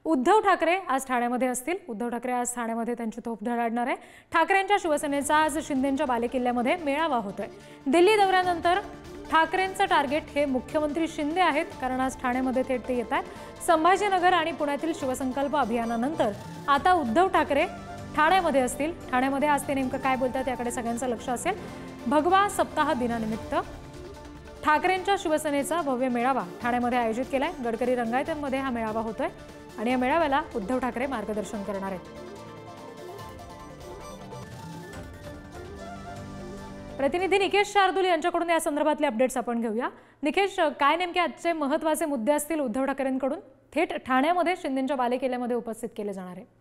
उद्धव ठाकरे आज ठाण्यामध्ये असतील। उद्धव ठाकरे आज ठाण्यामध्ये त्यांची तोफ धडाडणार आहे। ठाकरेंच्या शिवसेनेचा आज शिंदेंच्या बालेकिल्ल्यामध्ये मेळावा होतोय। दिल्ली दौऱ्यानंतर ठाकरेंचं टार्गेट हे मुख्यमंत्री शिंदे आहेत, कारण आज ठाण्यामध्ये थेट ते येत आहेत। संभाजीनगर आणि पुण्यातील शिवसंकल्प अभियानानंतर आता उद्धव ठाकरे ठाण्यामध्ये असतील। ठाण्यामध्ये आज ते नेमकं काय बोलतात याकडे सगळ्यांचं लक्ष असेल। भगवा सप्ताह दिनानिमित्त ठाकरेंच्या शिवसेनेचा भव्य मेळावा ठाण्यामध्ये आयोजित केलाय। गडकरी रंगायतमध्ये हा मेळावा होतोय आणि या मेळाव्याला उद्धव ठाकरे मार्गदर्शन करणार आहेत। प्रतिनिधी निकेश शार्दूल यांच्याकडून या संदर्भातले अपडेट्स आपण घेऊया। निकेश, काय नेमके आजचे महत्त्वाचे मुद्दे असतील उद्धव ठाकरेंकडून थेट ठाण्यामध्ये शिंदेंच्या बालेकिल्ल्यामध्ये उपस्थित केले जाणार आहे?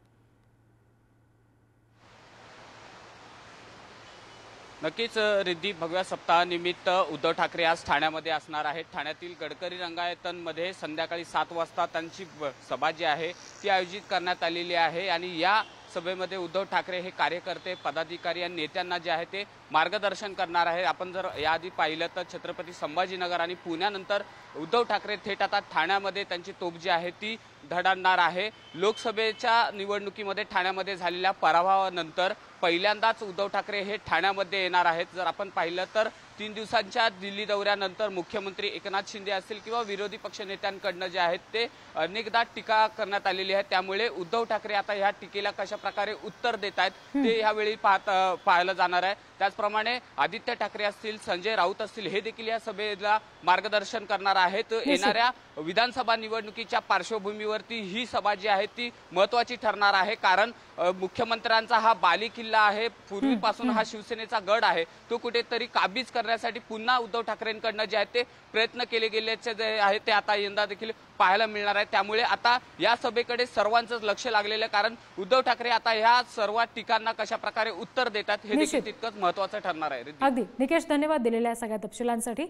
नक्कीच रिद्धी, भगव्या सप्ताहानिमित्त उद्धव ठाकरे आज ठाण्यामध्ये असणार आहेत। ठाण्यातील गडकरी रंगायतमध्ये संध्याकाळी 7 वाजता त्यांची सभा जी आहे ती आयोजित करण्यात आलेली आहे आणि या सभेमध्ये उद्धव ठाकरे हे कार्यकर्ते, पदाधिकारी आणि नेत्यांना जे आहे ते मार्गदर्शन करणार आहे। आपण जर याआधी पाहिलं तर छत्रपती संभाजीनगर आणि पुण्यानंतर उद्धव ठाकरे थेट आता ठाण्यामध्ये त्यांची तोफ जी आहे ती धडाडणार आहे। लोकसभेच्या निवडणुकीमध्ये ठाण्यामध्ये झालेल्या पराभवानंतर पहिल्यांदाच उद्धव ठाकरे हे ठाण्यामध्ये येणार आहेत। जर आपण पाहिलं तर 3 दिवसांच्या दिल्ली दौऱ्यानंतर मुख्यमंत्री एकनाथ शिंदे असतील किंवा विरोधी पक्षनेत्यांकडनं जे आहेत ते अनेकदा टीका करण्यात आलेली आहे। त्यामुळे उद्धव ठाकरे आता ह्या टीकेला कशा प्रकारे उत्तर देत आहेत ते यावेळी पाहायला जाणार आहे। त्याचप्रमाणे आदित्य ठाकरे असतील, संजय राऊत असतील, हे देखील या सभेला मार्गदर्शन करणार आहेत। येणाऱ्या विधानसभा निवडणुकीच्या पार्श्वभूमीवरती ही सभा जी आहे ती महत्त्वाची ठरणार आहे, कारण मुख्यमंत्र्यांचा हा बालेकिल्ला आहे, पूर्वीपासून हा शिवसेनेचा गड आहे, तो कुठेतरी काबीज करण्यासाठी पुन्हा उद्धव ठाकरेंकडनं जे आहे ते प्रयत्न केले गेल्याचे जे आहे ते आता यंदा देखील पाहायला मिळणार आहे। त्यामुळे आता या सभेकडे सर्वांचं लक्ष लागलेलं आहे, कारण उद्धव ठाकरे आता ह्या सर्व टीकांना कशा प्रकारे उत्तर देतात हे देखील तितकंच महत्त्वाचं ठरणार आहे। अगदी निकेश, धन्यवाद दिलेल्या सगळ्या तपशिलांसाठी।